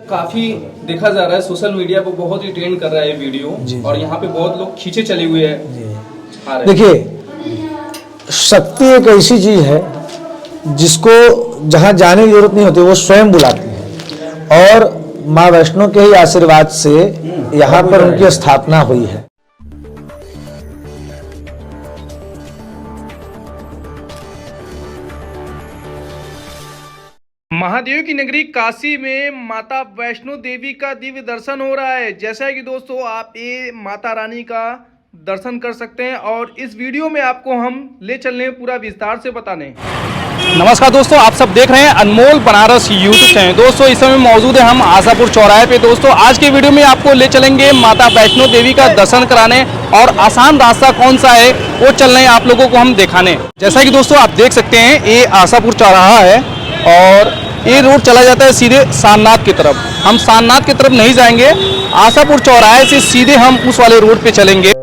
काफी देखा जा रहा है, सोशल मीडिया पर बहुत ही ट्रेंड कर रहा है ये वीडियो और यहाँ पे बहुत लोग खींचे चले हुए हैं। देखिए, शक्ति एक ऐसी चीज है जिसको जहाँ जाने की जरूरत नहीं होती, वो स्वयं बुलाती है और माँ वैष्णो के ही आशीर्वाद से यहाँ पर उनकी स्थापना हुई है। महादेव की नगरी काशी में माता वैष्णो देवी का दिव्य दर्शन हो रहा है। जैसा कि दोस्तों आप ये माता रानी का दर्शन कर सकते हैं और इस वीडियो में आपको हम ले चलने पूरा विस्तार से बताने। नमस्कार दोस्तों, आप सब देख रहे हैं अनमोल बनारस यूट्यूब चैनल। दोस्तों इस समय मौजूद है हम आशापुर चौराहे पे। दोस्तों आज की वीडियो में आपको ले चलेंगे माता वैष्णो देवी का दर्शन कराने और आसान रास्ता कौन सा है वो चल रहे हैं आप लोगों को हम दिखाने। जैसा कि दोस्तों आप देख सकते हैं ये आशापुर चौराहा है और ये रोड चला जाता है सीधे सारनाथ की तरफ। हम सारनाथ की तरफ नहीं जाएंगे, आशापुर चौराहे से सीधे हम उस वाले रोड पे चलेंगे।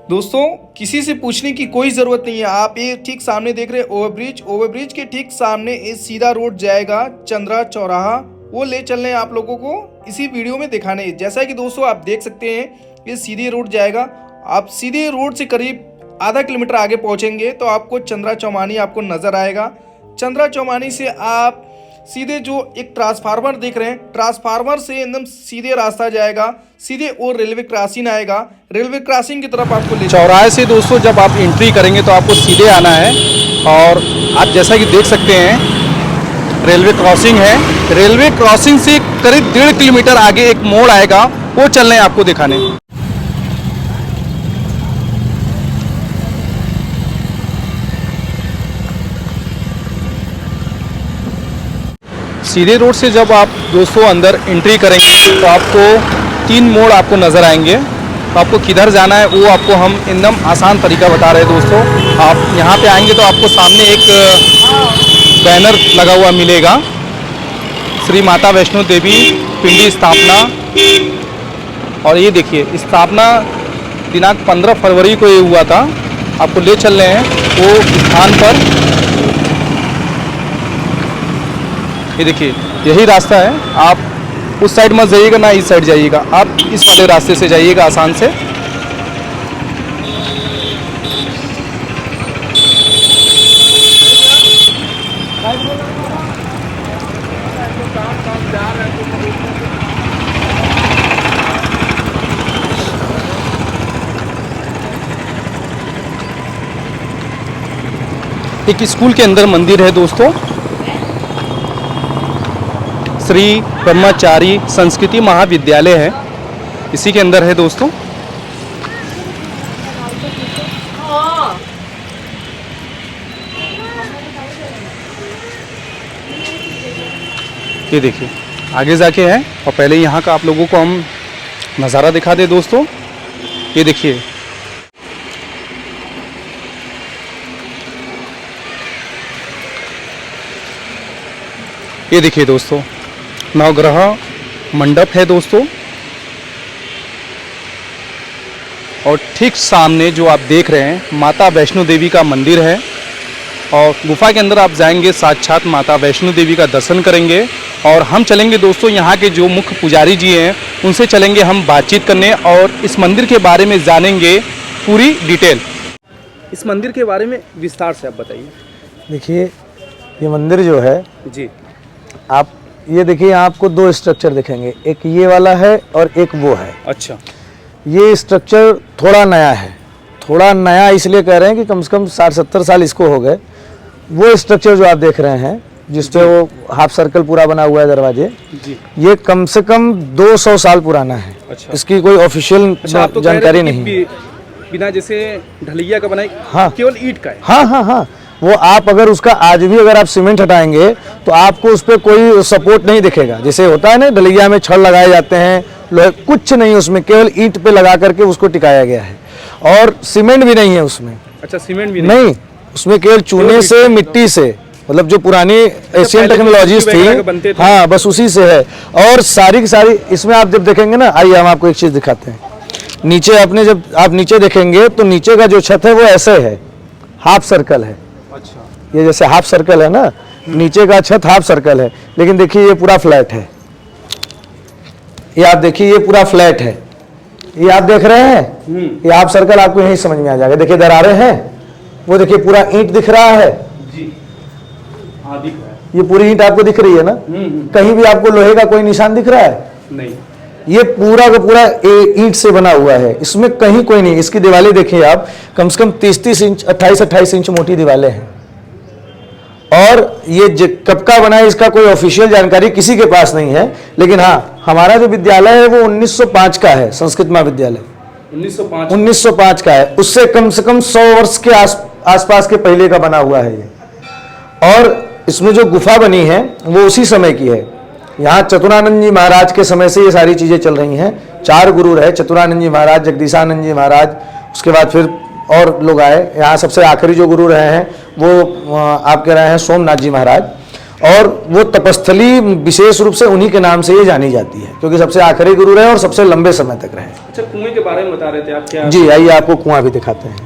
दोस्तों किसी से पूछने की कोई ज़रूरत नहीं है, आप ये ठीक सामने देख रहे हैं ओवरब्रिज के ठीक सामने ये सीधा रोड जाएगा चंद्रा चौराहा, वो ले चल रहे हैं आप लोगों को इसी वीडियो में दिखाने। जैसा कि दोस्तों आप देख सकते हैं ये सीधे रोड जाएगा, आप सीधे रोड से करीब आधा किलोमीटर आगे पहुंचेंगे तो आपको चंद्रा चौमानी आपको नज़र आएगा। चंद्रा चौमानी से आप सीधे जो एक ट्रांसफार्मर देख रहे हैं, ट्रांसफार्मर से एकदम सीधे रास्ता जाएगा, सीधे और रेलवे क्रॉसिंग आएगा, रेलवे क्रॉसिंग की तरफ आपको ले। चौराहे से दोस्तों जब आप एंट्री करेंगे तो आपको सीधे आना है और आप जैसा कि देख सकते हैं रेलवे क्रॉसिंग है। रेलवे क्रॉसिंग से करीब 1.5 किलोमीटर आगे एक मोड़ आएगा, वो चल रहे हैं आपको दिखाने। सीधे रोड से जब आप दोस्तों अंदर एंट्री करेंगे तो आपको 3 मोड़ आपको नज़र आएंगे। तो आपको किधर जाना है वो आपको हम एकदम आसान तरीका बता रहे हैं दोस्तों। आप यहाँ पे आएंगे तो आपको सामने एक बैनर लगा हुआ मिलेगा, श्री माता वैष्णो देवी पिंडी स्थापना। और ये देखिए स्थापना दिनांक 15 फरवरी को ये हुआ था। आपको ले चल रहे हैं वो स्थान पर। ये देखिए यही रास्ता है, आप उस साइड मत जाइएगा ना इस साइड जाइएगा, आप इस वाले रास्ते से जाइएगा आसान से। एक स्कूल के अंदर मंदिर है दोस्तों, श्री ब्रह्मचारी संस्कृति महाविद्यालय है, इसी के अंदर है दोस्तों। ये देखिए आगे जाके है और पहले यहाँ का आप लोगों को हम नज़ारा दिखा दे दोस्तों। ये देखिए दोस्तों नवग्रह मंडप है दोस्तों और ठीक सामने जो आप देख रहे हैं माता वैष्णो देवी का मंदिर है और गुफा के अंदर आप जाएंगे साक्षात माता वैष्णो देवी का दर्शन करेंगे। और हम चलेंगे दोस्तों यहाँ के जो मुख्य पुजारी जी हैं उनसे चलेंगे हम बातचीत करने और इस मंदिर के बारे में जानेंगे पूरी डिटेल। इस मंदिर के बारे में विस्तार से आप बताइए। देखिए ये मंदिर जो है जी, आप ये देखिए आपको 2 स्ट्रक्चर दिखेंगे, एक ये वाला है और एक वो है। अच्छा, ये स्ट्रक्चर थोड़ा नया है, थोड़ा नया इसलिए कह रहे हैं कि कम से कम 60-70 साल इसको हो गए। वो स्ट्रक्चर जो आप देख रहे हैं जिसपे वो हाफ सर्कल पूरा बना हुआ है दरवाजे जी, ये कम से कम 200 साल पुराना है। अच्छा, इसकी कोई ऑफिशियल जानकारी नहीं। बिना जैसे ढलैया का बनाई, हाँ, केवल ईंट का है। हाँ, वो आप अगर उसका आज भी अगर आप सीमेंट हटाएंगे तो आपको उस पर कोई सपोर्ट नहीं दिखेगा। जैसे होता है ना ढलैया में छड़ लगाए जाते हैं, लोहे कुछ नहीं उसमें, केवल ईंट पे लगा करके उसको टिकाया गया है और सीमेंट भी नहीं है उसमें। अच्छा, सीमेंट भी नहीं, उसमें केवल चूने से, मिट्टी से, मतलब जो पुरानी एशियन टेक्नोलॉजीज थी, हाँ बस उसी से है। और सारी की सारी इसमें आप जब देखेंगे ना, आइए हम आपको एक चीज़ दिखाते हैं। नीचे आपने जब आप नीचे देखेंगे तो नीचे का जो छत है वो ऐसे है, हाफ सर्कल है। अच्छा, ये जैसे हाफ सर्कल है ना, नीचे का छत हाफ सर्कल है, लेकिन देखिए ये पूरा फ्लैट है। ये आप देखिए ये पूरा फ्लैट है, ये आप देख रहे हैं, ये हाफ सर्कल आपको यही समझ में आ जाएगा। देखिए दरारें हैं, वो देखिए पूरा ईंट दिख रहा है जी, हाँ दिख रहा है। ये पूरी ईंट आपको दिख रही है ना, कहीं भी आपको लोहे का कोई निशान दिख रहा है? नहीं, ये पूरा का पूरा ईंट से बना हुआ है, इसमें कहीं कोई नहीं। इसकी दीवारें देखिए आप, कम से कम 30-30 इंच 28-28 इंच मोटी दीवारें हैं। और ये कब का बना है इसका कोई ऑफिशियल जानकारी किसी के पास नहीं है, लेकिन हाँ हमारा जो विद्यालय है वो 1905 का है, संस्कृत महाविद्यालय 1905 का है। उससे कम से कम 100 वर्ष के आसपास के पहले का बना हुआ है ये। और इसमें जो गुफा बनी है वो उसी समय की है। यहाँ चतुरानंद जी महाराज के समय से ये सारी चीजें चल रही हैं। 4 गुरु रहे, चतुरानंद जी महाराज, जगदीशानंद जी महाराज, उसके बाद फिर और लोग आए। यहाँ सबसे आखिरी जो गुरु रहे हैं वो आप कह रहे हैं सोमनाथ जी महाराज, और वो तपस्थली विशेष रूप से उन्हीं के नाम से ये जानी जाती है, क्योंकि सबसे आखिरी गुरु रहे और सबसे लंबे समय तक रहे। अच्छा, कुएं के बारे में बता रहे थे आप क्या? जी आइए आपको कुआं भी दिखाते हैं।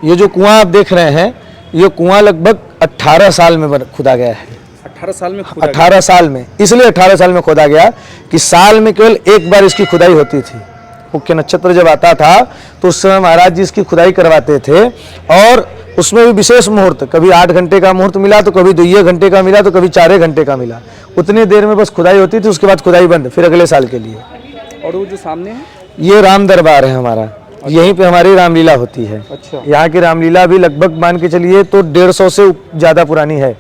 ये जो कुआं आप देख रहे हैं, ये कुआं लगभग 18 साल में खुदा गया है। 18 साल में खुदा 18 साल में, इसलिए 18 साल में खोदा गया कि साल में केवल एक बार इसकी खुदाई होती थी। मुख्य नक्षत्र जब आता था तो उस समय महाराज जी इसकी खुदाई करवाते थे, और उसमें भी विशेष मुहूर्त, कभी 8 घंटे का मुहूर्त मिला तो कभी 2 घंटे का मिला तो कभी 4 घंटे का मिला। उतनी देर में बस खुदाई होती थी, उसके बाद खुदाई बंद, फिर अगले साल के लिए। और वो जो सामने है ये राम दरबार है हमारा, यहीं पे हमारी रामलीला होती है। अच्छा, यहाँ की रामलीला भी लगभग मान के चलिए तो 150 से ज़्यादा पुरानी है,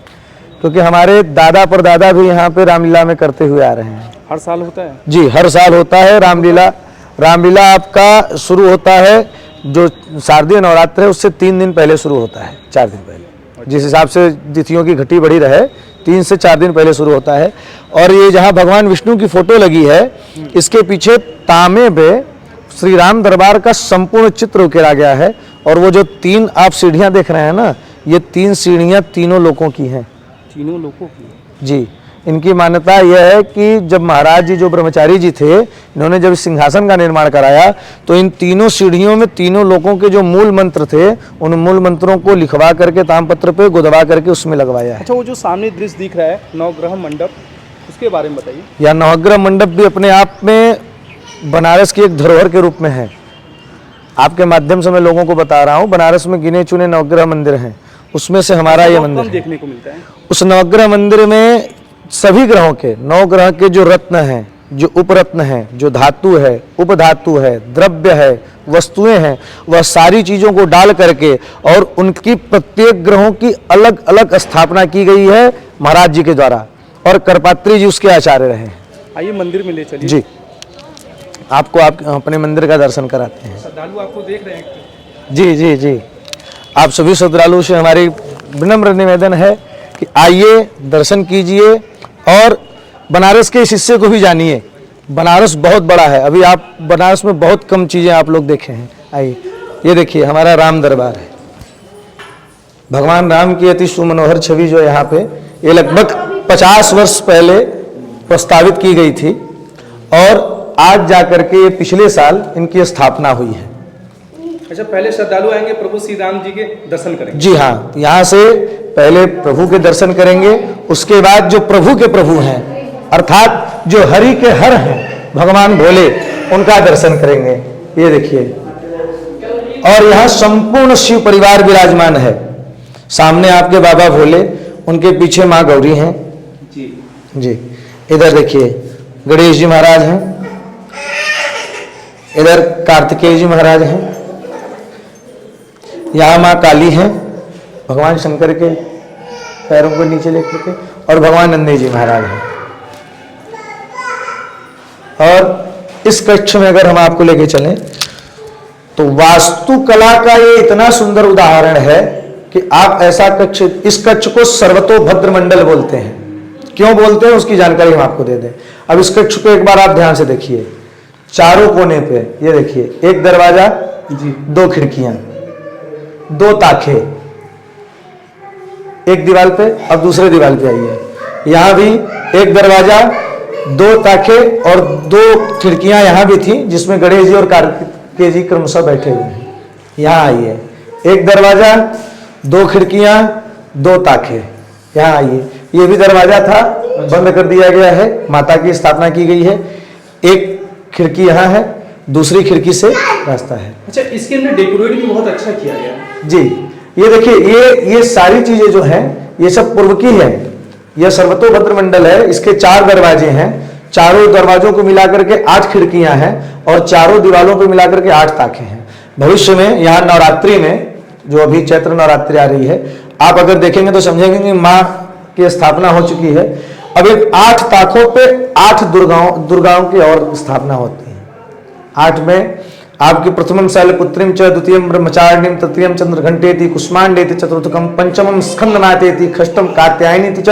क्योंकि हमारे दादा परदादा भी यहाँ पे रामलीला में करते हुए आ रहे हैं। हर साल होता है? जी हर साल होता है रामलीला। रामलीला आपका शुरू होता है, जो शारदीय नवरात्र है उससे 3 दिन पहले शुरू होता है, 4 दिन पहले, जिस हिसाब से तिथियों की घटी बढ़ी रहे 3 से 4 दिन पहले शुरू होता है। और ये जहाँ भगवान विष्णु की फोटो लगी है, इसके पीछे तांबे पे श्री राम दरबार का संपूर्ण चित्र उकेरा गया है। और वो जो 3 आप सीढ़ियाँ देख रहे हैं ना, ये 3 सीढ़ियाँ तीनों लोगों की हैं। तीनों लोगों की? जी, इनकी मान्यता यह है कि जब महाराज जी जो ब्रह्मचारी जी थे, इन्होंने जब इस सिंहासन का निर्माण कराया तो इन तीनों सीढ़ियों में तीनों लोगों के जो मूल मंत्र थे, उन मूल मंत्रों को लिखवा करके तामपत्र पे गुदवा करके उसमें लगवाया है। अच्छा, वो जो सामने दृश्य दिख रहा है नवग्रह मंडप, उसके बारे में बताइए। यह नवग्रह मंडप भी अपने आप में बनारस की एक धरोहर के रूप में है। आपके माध्यम से मैं लोगों को बता रहा हूँ, बनारस में गिने चुने नवग्रह मंदिर हैं, उसमें से हमारा ये मंदिर देखने को मिलता है। उस नवग्रह मंदिर में सभी ग्रहों के 9 ग्रह के जो रत्न हैं, जो उपरत्न हैं, जो धातु है, उपधातु है, द्रव्य है, वस्तुएं हैं, वह सारी चीजों को डाल करके और उनकी प्रत्येक ग्रहों की अलग अलग स्थापना की गई है महाराज जी के द्वारा, और करपात्री जी उसके आचार्य रहे हैं। आइए मंदिर में ले चलिए। जी, आपको आप अपने मंदिर का दर्शन कराते हैं। श्रद्धालु आपको देख रहे हैं। जी जी जी, आप सभी श्रद्धालु से हमारी विनम्र निवेदन है कि आइए दर्शन कीजिए और बनारस के इस हिस्से को भी जानिए। बनारस बहुत बड़ा है, अभी आप बनारस में बहुत कम चीज़ें आप लोग देखे हैं। आइए, ये देखिए हमारा राम दरबार है। भगवान राम की अति सुमनोहर छवि जो यहाँ पे, ये लगभग 50 वर्ष पहले प्रस्तावित की गई थी, और आज जाकर के ये पिछले साल इनकी स्थापना हुई है। अच्छा, पहले श्रद्धालु आएंगे, प्रभु श्री राम जी के दर्शन करेंगे? जी हाँ, यहाँ से पहले प्रभु के दर्शन करेंगे, उसके बाद जो प्रभु के प्रभु हैं, अर्थात जो हरि के हर हैं भगवान भोले, उनका दर्शन करेंगे। ये देखिए, और यहाँ संपूर्ण शिव परिवार विराजमान है। सामने आपके बाबा भोले, उनके पीछे माँ गौरी हैं। जी जी, इधर देखिए गणेश जी महाराज हैं, इधर कार्तिकेय जी महाराज हैं, यहाँ माँ काली हैं, भगवान शंकर के पैरों को नीचे लेकर के, और भगवान नंदी जी महाराज हैं। और इस कक्ष में अगर हम आपको लेके चलें तो वास्तुकला का ये इतना सुंदर उदाहरण है कि आप ऐसा कक्ष, इस कक्ष को सर्वतोभद्र मंडल बोलते हैं। क्यों बोलते हैं उसकी जानकारी हम आपको दे दें। अब इस कक्ष को एक बार आप ध्यान से देखिए, चारों कोने पे ये देखिए, एक दरवाजा जी, 2 खिड़कियां, 2 ताखे, एक दीवार पे, अब दूसरे दीवार पे आइए, यहां भी एक दरवाजा, 2 ताखे और 2 खिड़कियां यहाँ भी थी, जिसमें गणेश जी और कार्तिकेय जी क्रमशः बैठे हुए हैं। यहाँ आइए, 1 दरवाजा, 2 खिड़कियां, 2 ताखे। यहाँ आइए, ये भी दरवाजा था, बंद कर दिया गया है, माता की स्थापना की गई है। 1 खिड़की यहाँ है, दूसरी खिड़की से रास्ता है। अच्छा, इसके अंदर डेकोरेट भी बहुत अच्छा किया गया है। जी, ये देखिए, ये सारी चीजें जो हैं, ये सब पूर्व की है। यह सर्वतोभद्र मंडल है, इसके 4 दरवाजे हैं, चारों दरवाजों को मिलाकर के 8 खिड़कियां हैं और चारों दीवारों को मिलाकर के 8 ताखे हैं। भविष्य में यहाँ नवरात्रि में, जो अभी चैत्र नवरात्रि आ रही है, आप अगर देखेंगे तो समझेंगे कि माँ की स्थापना हो चुकी है। अब एक 8 ताखों पे 8 दुर्गाओं की और स्थापना होती है। 8 में आपकी प्रथमम शैलपुत्रीम च, द्वितीयम ब्रह्मचारिणीम, तृतीयम चंद्रघंटेति, कुष्मांडेति, चतुर्थकम पंचमम स्कंदमातेति, षष्ठम कात्यायनीति च,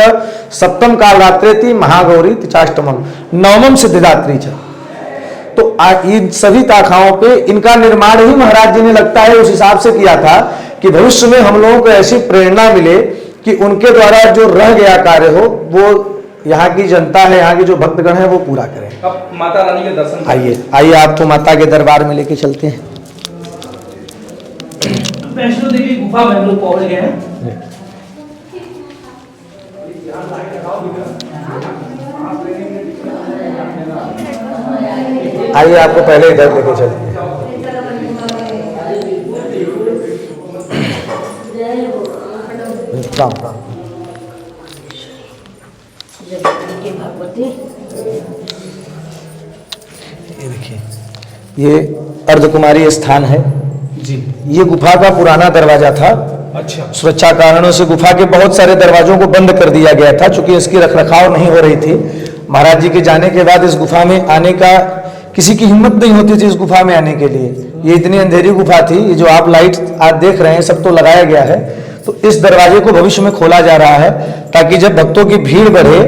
सप्तम कालरात्रेति, महागौरीति चाष्टमम, नवमम सिद्धिदात्री च। तो इन सभी ताखाओं पे इनका निर्माण ही महाराज जी ने लगता है उस हिसाब से किया था कि भविष्य में हम लोगों को ऐसी प्रेरणा मिले कि उनके द्वारा जो रह गया कार्य हो वो यहाँ की जनता है, यहाँ के जो भक्तगण है वो पूरा करें। अब माता रानी के दर्शन आइए आपको माता के दरबार में लेके चलते हैं। वैष्णो देवी गुफा में हम लोग पहुंच गए हैं। आइए आपको पहले इधर लेके चलते हैं। राम राम। ये देखिए, ये अर्धकुमारी स्थान है जी। ये गुफा का पुराना दरवाजा था। अच्छा। सुरक्षा कारणों से गुफा के बहुत सारे दरवाजों को बंद कर दिया गया था, चूंकि इसकी रखरखाव नहीं हो रही थी। महाराज जी के जाने के बाद इस गुफा में आने का किसी की हिम्मत नहीं होती थी इस गुफा में आने के लिए। ये इतनी अंधेरी गुफा थी। ये जो आप लाइट आज देख रहे हैं सब तो लगाया गया है। तो इस दरवाजे को भविष्य में खोला जा रहा है ताकि जब भक्तों की भीड़ बढ़े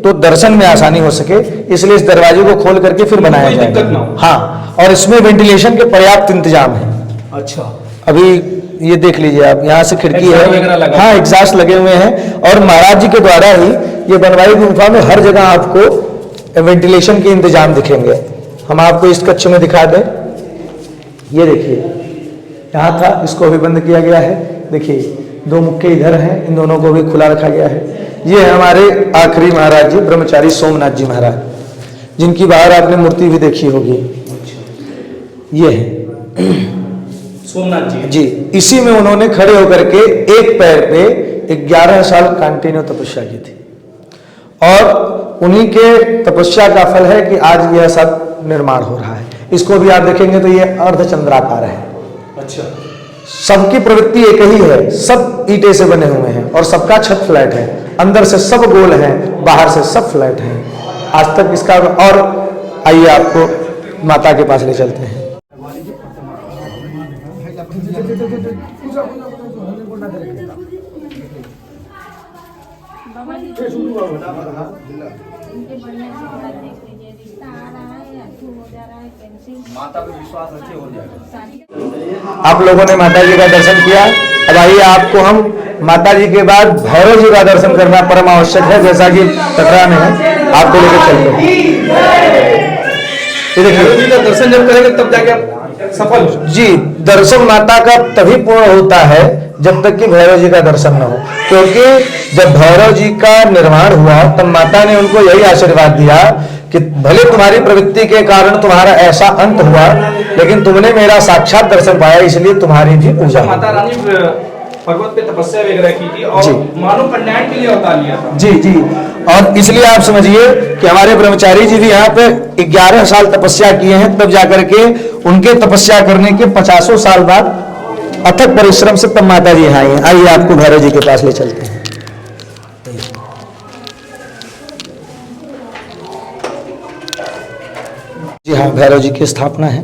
तो दर्शन में आसानी हो सके, इसलिए इस दरवाजे को खोल करके फिर बनाया जाएगा। हाँ, और इसमें वेंटिलेशन के पर्याप्त इंतजाम है। अच्छा। अभी ये देख लीजिए आप, यहाँ से खिड़की है, हाँ एग्जॉस्ट लगे हुए हैं और महाराज जी के द्वारा ही ये बनवाई गुफा में हर जगह आपको वेंटिलेशन के इंतजाम दिखेंगे। हम आपको इस कक्ष में दिखा दें। ये देखिए, यहाँ था, इसको भी बंद किया गया है। देखिए 2 मुक्के इधर हैं, इन दोनों को भी खुला रखा गया है। ये है हमारे आखिरी महाराज जी, ब्रह्मचारी सोमनाथ जी महाराज, जिनकी बाहर आपने मूर्ति भी देखी होगी। ये है सोमनाथ जी। जी, इसी में उन्होंने खड़े होकर के एक पैर पे 11 साल कंटिन्यू तपस्या की थी और उन्हीं के तपस्या का फल है कि आज यह सब निर्माण हो रहा है। इसको भी आप देखेंगे तो ये अर्धचंद्राकार है। अच्छा। सबकी प्रवृत्ति एक ही है, सब ईंटे से बने हुए हैं और सबका छत फ्लैट है। अंदर से सब गोल है, बाहर से सब फ्लैट है। आज तक इसका। और आइए आपको माता के पास ले चलते हैं। माता पे विश्वास अच्छे हो जाएगा। आप लोगों ने माता जी का दर्शन किया। अब आइए आपको हम माता जी के बाद भैरव जी का दर्शन करना परम आवश्यक है, जैसा कि कटरा में है। आपको लेकर चलते हैं। ये भैरव जी देखिए, का दर्शन जब करेंगे तब जाके आप सफल हो। जी, दर्शन माता का तभी पूर्ण होता है जब तक कि भैरव जी का दर्शन न हो, क्योंकि जब भैरव जी का निर्माण हुआ तब माता ने उनको यही आशीर्वाद दिया कि भले तुम्हारी प्रवृत्ति के कारण तुम्हारा ऐसा अंत हुआ, लेकिन तुमने मेरा साक्षात दर्शन पाया, इसलिए तुम्हारी भी पूजा। माता रानी पर्वत पे तपस्या वगैरह की थी और मानव कल्याण के लिए अवतार लिया था। जी जी, और इसलिए आप समझिए कि हमारे ब्रह्मचारी जी भी यहाँ पे 11 साल तपस्या किए हैं, तब जाकर के उनके तपस्या करने के 50 साल बाद अथक परिश्रम से तब माता जी यहाँ आई हैं। आइए आपको भैरव जी के पास ले चलते हैं। जी हाँ, भैरव जी की स्थापना है।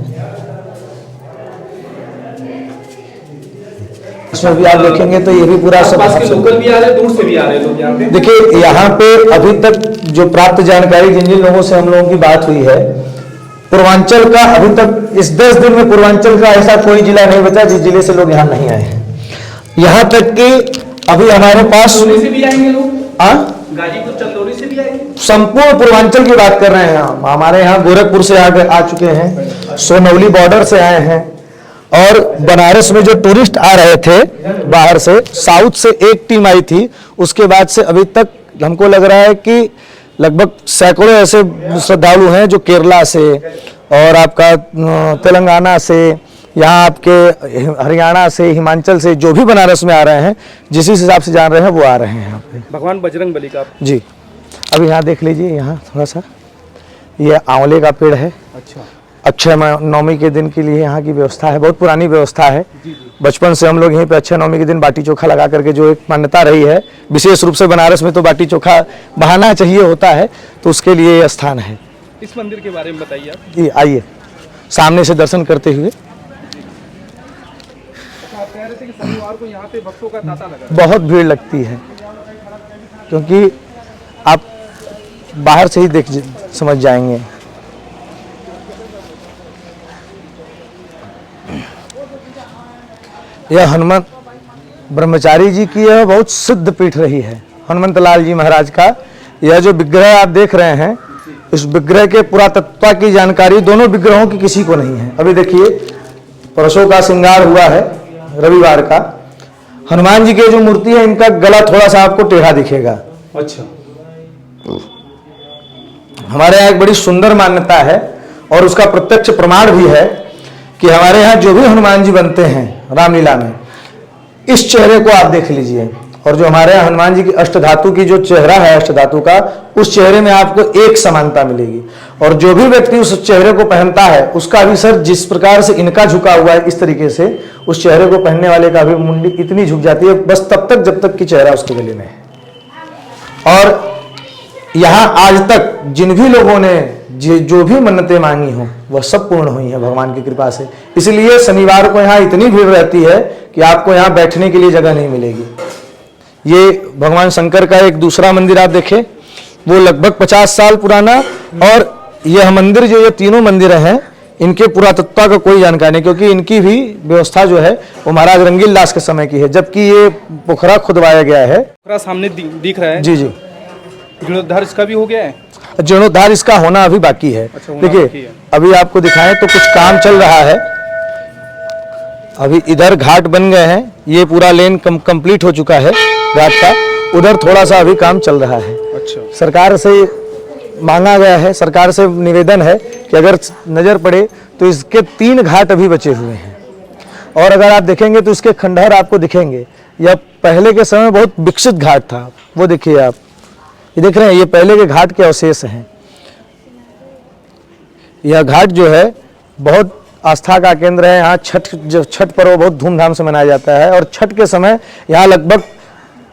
इसमें भी आप देखेंगे तो ये भी पूरा सब पास के लोकल भी आ रहे, दूर से भी आ रहे लोग यहाँ पे। देखिए, यहाँ पे अभी तक जो प्राप्त जानकारी जिन जिन लोगों से हम लोगों की बात हुई है, पूर्वांचल का अभी तक इस 10 दिन में पूर्वांचल का ऐसा कोई जिला नहीं बचा जिस जिले से लोग यहाँ नहीं आए हैं। यहाँ तक कि अभी हमारे पास पुणे से भी आएंगे लोग। गाजीपुर चंदौली से भी आए? संपूर्ण पूर्वांचल की बात कर रहे हैं हम। हमारे यहाँ गोरखपुर से आ चुके हैं, सोनौली बॉर्डर से आए हैं, और बनारस में जो टूरिस्ट आ रहे थे बाहर से, साउथ से एक टीम आई थी। उसके बाद से अभी तक हमको लग रहा है कि लगभग सैकड़ों ऐसे श्रद्धालु हैं जो केरला से और आपका तेलंगाना से, यहाँ आपके हरियाणा से, हिमाचल से, जो भी बनारस में आ रहे हैं, जिस हिसाब से जान रहे हैं वो आ रहे हैं यहाँ पे। भगवान बजरंग बली का जी, अभी यहाँ देख लीजिए, यहाँ थोड़ा सा ये आंवले का पेड़ है। अच्छा, अक्षय नवमी के दिन के लिए यहाँ की व्यवस्था है, बहुत पुरानी व्यवस्था है। बचपन से हम लोग यहीं पे अक्षय नवमी के दिन बाटी चोखा लगा करके, जो एक मान्यता रही है, विशेष रूप से बनारस में तो बाटी चोखा बहाना चाहिए होता है, तो उसके लिए ये स्थान है। इस मंदिर के बारे में बताइए आप। जी आइए, सामने से दर्शन करते हुए। आप कह रहे थे कि शनिवार को यहाँ पे भक्तों का तांता लगा। बहुत भीड़ लगती है, क्योंकि आप बाहर से ही समझ जाएंगे। यह हनुमंत ब्रह्मचारी जी की यह बहुत सिद्ध पीठ रही है। हनुमंत लाल जी महाराज का यह जो विग्रह आप देख रहे हैं, इस विग्रह के पुरातत्व की जानकारी दोनों विग्रहों की किसी को नहीं है। अभी देखिए, परसों का श्रृंगार हुआ है रविवार का। हनुमान जी की जो मूर्ति है, इनका गला थोड़ा सा आपको टेढ़ा दिखेगा। अच्छा, हमारे यहाँ एक बड़ी सुंदर मान्यता है और उसका प्रत्यक्ष प्रमाण भी है कि हमारे यहाँ जो भी हनुमान जी बनते हैं रामलीला में, इस चेहरे को आप देख लीजिए, और जो हमारे यहाँ हनुमान जी की अष्टधातु की जो चेहरा है अष्टधातु का, उस चेहरे में आपको एक समानता मिलेगी। और जो भी व्यक्ति उस चेहरे को पहनता है, उसका भी सर जिस प्रकार से इनका झुका हुआ है, इस तरीके से उस चेहरे को पहनने वाले का भी मुंडी इतनी झुक जाती है, बस तब तक जब तक कि चेहरा उसके गले में है। और यहाँ आज तक जिन भी लोगों ने जो भी मन्नतें मांगी हो, वह सब पूर्ण हुई हैं भगवान की कृपा से। इसलिए शनिवार को यहाँ इतनी भीड़ रहती है कि आपको यहाँ बैठने के लिए जगह नहीं मिलेगी। ये भगवान शंकर का एक दूसरा मंदिर आप देखें, वो लगभग 50 साल पुराना, और यह मंदिर जो ये तीनों मंदिर हैं, इनके पुरातत्व का कोई जानकारी नहीं, क्योंकि इनकी भी व्यवस्था जो है वो महाराज रंगील दास के समय की है, जबकि ये पोखरा खुदवाया गया है। पोखरा सामने दिख रहा है। जी जी, जीर्णोद्धार इसका भी हो गया है। जीर्णोद्धार इसका होना अभी बाकी है। अच्छा, होना बाकी देखिए, है। अभी आपको दिखाएं तो कुछ काम चल रहा है। अभी इधर घाट बन गए हैं, ये पूरा लेन कंप्लीट हो चुका है घाट का। उधर थोड़ा सा अभी काम चल रहा है। अच्छा, सरकार से मांगा गया है, सरकार से निवेदन है कि अगर नजर पड़े तो इसके 3 घाट अभी बचे हुए हैं, और अगर आप देखेंगे तो इसके खंडहर आपको दिखेंगे। यह पहले के समय बहुत विकसित घाट था। वो देखिए आप, ये देख रहे हैं, ये पहले के घाट के अवशेष हैं। यह घाट जो है बहुत आस्था का केंद्र है। यहाँ छठ पर्व बहुत धूमधाम से मनाया जाता है, और छठ के समय यहाँ लगभग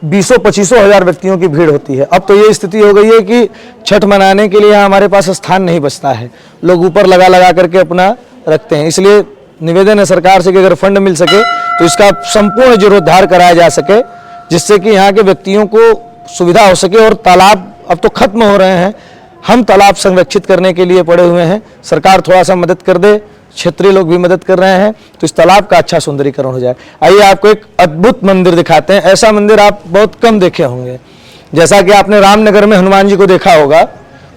20-25 हजार व्यक्तियों की भीड़ होती है। अब तो ये स्थिति हो गई है कि छठ मनाने के लिए यहाँ हमारे पास स्थान नहीं बचता है, लोग ऊपर लगा करके अपना रखते हैं। इसलिए निवेदन है सरकार से कि अगर फंड मिल सके तो इसका संपूर्ण जीर्णोद्धार कराया जा सके, जिससे कि यहाँ के व्यक्तियों को सुविधा हो सके। और तालाब अब तो खत्म हो रहे हैं, हम तालाब संरक्षित करने के लिए पड़े हुए हैं। सरकार थोड़ा सा मदद कर दे, क्षेत्रीय लोग भी मदद कर रहे हैं, तो इस तालाब का अच्छा सुंदरीकरण हो जाए। आइए आपको एक अद्भुत मंदिर दिखाते हैं। ऐसा मंदिर आप बहुत कम देखे होंगे। जैसा कि आपने रामनगर में हनुमान जी को देखा होगा,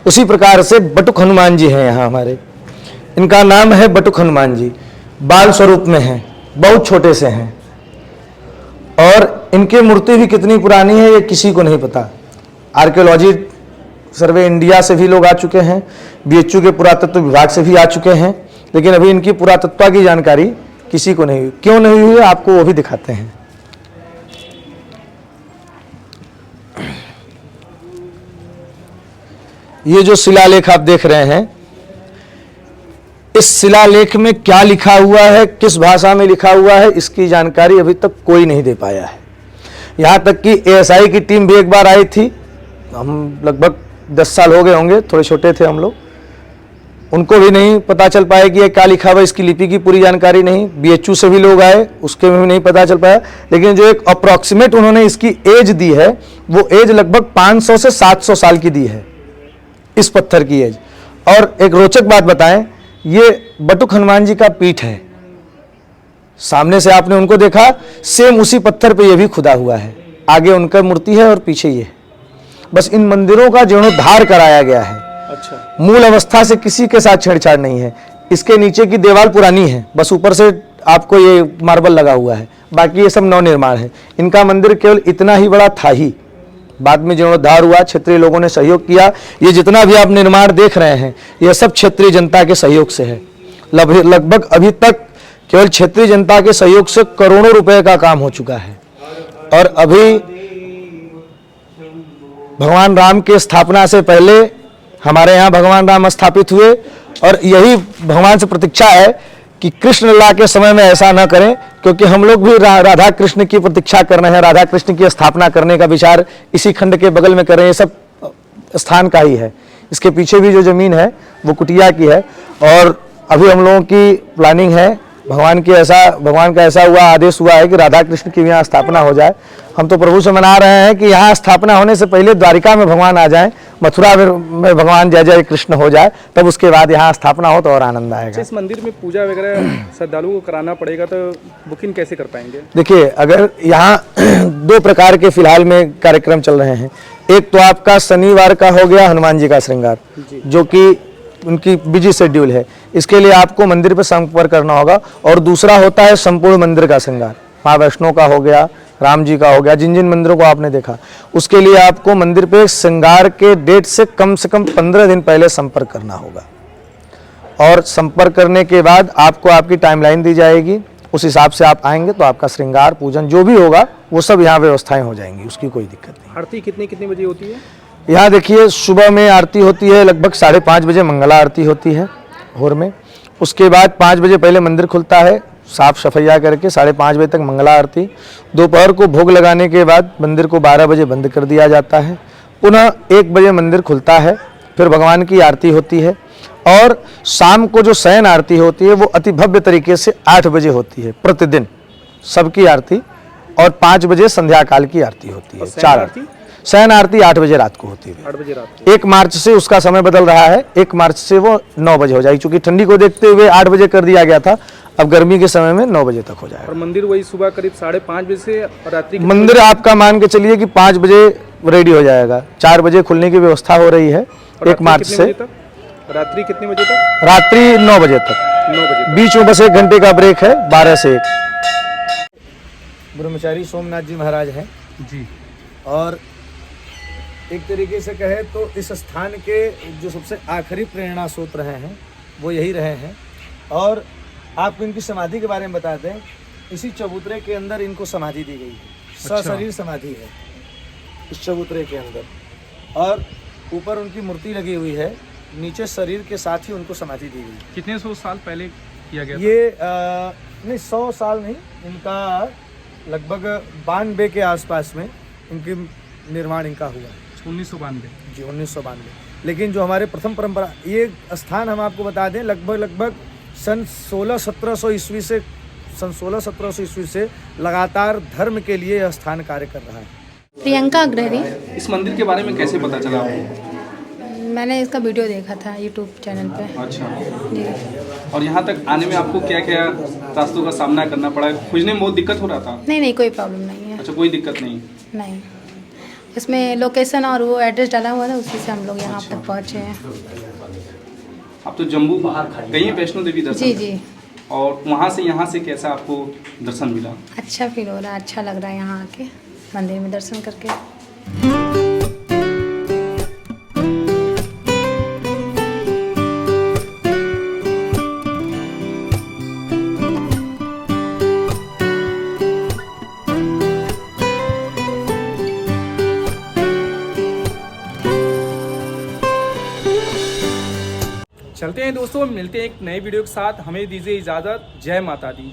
उसी प्रकार से बटुक हनुमान जी हैं यहाँ हमारे। इनका नाम है बटुक हनुमान जी, बाल स्वरूप में हैं, बहुत छोटे से हैं, और इनकी मूर्ति भी कितनी पुरानी है ये किसी को नहीं पता। आर्कियोलॉजी सर्वे इंडिया से भी लोग आ चुके हैं, बीएचयू के पुरातत्व विभाग से भी आ चुके हैं, लेकिन अभी इनकी पुरातत्व की जानकारी किसी को नहीं हुई। क्यों नहीं हुई, आपको वो भी दिखाते हैं। ये जो शिलालेख आप देख रहे हैं, इस शिलालेख में क्या लिखा हुआ है, किस भाषा में लिखा हुआ है, इसकी जानकारी अभी तक कोई नहीं दे पाया है। यहाँ तक कि एएसआई की टीम भी एक बार आई थी, हम लगभग 10 साल हो गए होंगे, थोड़े छोटे थे हम लोग, उनको भी नहीं पता चल पाया कि ये क्या लिखा हुआ, इसकी लिपि की पूरी जानकारी नहीं। बीएचयू से भी लोग आए, उसके में भी नहीं पता चल पाया। लेकिन जो एक अप्रॉक्सीमेट उन्होंने इसकी एज दी है, वो एज लगभग 500 से 700 साल की दी है, इस पत्थर की एज। और एक रोचक बात बताएं, ये बटुक हनुमान जी का पीठ है। सामने से आपने उनको देखा, सेम उसी पत्थर पे ये भी खुदा हुआ है। आगे उनका मूर्ति है और पीछे ये। बस इन मंदिरों का जीर्णोद्धार कराया गया है। अच्छा, मूल अवस्था से किसी के साथ छेड़छाड़ नहीं है। इसके नीचे की दीवार पुरानी है, बस ऊपर से आपको ये मार्बल लगा हुआ है, बाकी ये सब नवनिर्माण है। इनका मंदिर केवल इतना ही बड़ा था ही, बाद में जीर्णोद्धार हुआ, क्षेत्रीय लोगों ने सहयोग किया। ये जितना भी आप निर्माण देख रहे हैं ये सब क्षेत्रीय जनता के सहयोग से है। लगभग अभी तक केवल क्षेत्रीय जनता के सहयोग से करोड़ों रुपए का काम हो चुका है। और अभी भगवान राम की स्थापना से पहले हमारे यहाँ भगवान राम स्थापित हुए, और यही भगवान से प्रतीक्षा है कि कृष्ण लीला के समय में ऐसा न करें, क्योंकि हम लोग भी राधा कृष्ण की प्रतीक्षा कर रहे हैं। राधा कृष्ण की स्थापना करने का विचार इसी खंड के बगल में कर रहे हैं। ये सब स्थान का ही है। इसके पीछे भी जो जमीन है वो कुटिया की है, और अभी हम लोगों की प्लानिंग है, भगवान का ऐसा हुआ आदेश हुआ है कि राधा कृष्ण की यहाँ स्थापना हो जाए। हम तो प्रभु से मना रहे हैं कि यहाँ स्थापना होने से पहले द्वारिका में भगवान आ जाएं, मथुरा में भगवान जय जय कृष्ण हो जाए, तब उसके बाद यहाँ स्थापना हो तो और आनंद आएगा। इस मंदिर में पूजा वगैरह श्रद्धालुओं को कराना पड़ेगा, तो बुकिंग कैसे कर पाएंगे? देखिए, अगर यहाँ 2 प्रकार के फिलहाल में कार्यक्रम चल रहे हैं। एक तो आपका शनिवार का हो गया हनुमान जी का श्रृंगार, जो कि उनकी बिजी शेड्यूल है, इसके लिए आपको मंदिर पर संपर्क करना होगा। और दूसरा होता है संपूर्ण मंदिर का श्रृंगार, माँ वैष्णो का हो गया, राम जी का हो गया, जिन जिन मंदिरों को आपने देखा, उसके लिए आपको मंदिर पे श्रृंगार के डेट से कम 15 दिन पहले संपर्क करना होगा। और संपर्क करने के बाद आपको आपकी टाइमलाइन दी जाएगी, उस हिसाब से आप आएंगे तो आपका श्रृंगार पूजन जो भी होगा वो सब यहाँ व्यवस्थाएं हो जाएंगी, उसकी कोई दिक्कत नहीं। आरती कितनी बजे होती है? यहाँ देखिए, सुबह में आरती होती है लगभग 5:30 बजे, मंगला आरती होती है भोर में। उसके बाद 5 बजे पहले मंदिर खुलता है, साफ सफैया करके 5:30 बजे तक मंगला आरती। दोपहर को भोग लगाने के बाद मंदिर को 12 बजे बंद कर दिया जाता है। पुनः 1 बजे मंदिर खुलता है, फिर भगवान की आरती होती है। और शाम को जो शयन आरती होती है वो अति भव्य तरीके से 8 बजे होती है प्रतिदिन सबकी आरती, और 5 बजे संध्या काल की आरती होती है। 4 आरती, शयन आरती 8 बजे रात को होती है। 8 बजे रात को। 1 मार्च से उसका समय बदल रहा है, 1 मार्च से वो 9 बजे हो जाएगी, क्योंकि ठंडी को देखते हुए 8 बजे कर दिया गया था, अब गर्मी के समय में 9 बजे तक हो जाएगा। और मंदिर वही सुबह करीब 5:30 बजे से रात्रि मंदिर आपका मान के चलिए कि 5 बजे रेडी हो जाएगा, 4 बजे खुलने की व्यवस्था हो रही है 1 मार्च से। रात्रि कितने बजे तक? रात्रि 9 बजे तक। 9 बजे। बीच में बस 1 घंटे का ब्रेक है, 12 से 1। ब्रह्मचारी सोमनाथ जी महाराज हैं जी। और एक तरीके से कहे तो इस स्थान के जो सबसे आखिरी प्रेरणा स्रोत रहे हैं वो यही रहे हैं। और आपको इनकी समाधि के बारे में बता दें, इसी चबूतरे के अंदर इनको समाधि दी गई है। सशरीर समाधि है इस चबूतरे के अंदर, और ऊपर उनकी मूर्ति लगी हुई है, नीचे शरीर के साथ ही उनको समाधि दी गई। कितने 100 साल पहले किया गया? ये नहीं 100 साल नहीं, इनका लगभग 92 के आसपास में इनकी निर्माण इनका हुआ। 1992 जी, 1992। लेकिन जो हमारे प्रथम परंपरा, ये स्थान हम आपको बता दें लगभग सन 1600-1700 ईस्वी से लगातार धर्म के लिए यह स्थान कार्य कर रहा है। प्रियंका अग्रहरी। इस मंदिर के बारे में कैसे पता चला आपको? मैंने इसका वीडियो देखा था यूट्यूब चैनल पे। अच्छा। जी। और यहाँ तक आने में आपको क्या क्या रास्तों का सामना करना पड़ा? खोजने में बहुत दिक्कत हो रहा था? नहीं, कोई प्रॉब्लम नहीं है। अच्छा, कोई दिक्कत नहीं? नहीं, इसमें लोकेशन और वो एड्रेस डाला हुआ था, उसी से हम लोग यहाँ अच्छा। तक पहुँचे हैं। आप तो जम्मू गई हैं वैष्णो देवी दर्शन? जी जी। और वहाँ से यहाँ से कैसा आपको दर्शन मिला? अच्छा फील हो रहा है, अच्छा लग रहा है यहाँ आके मंदिर में दर्शन करके। चलते हैं दोस्तों, मिलते हैं एक नए वीडियो के साथ। हमें दीजिए इजाज़त। जय माता दी।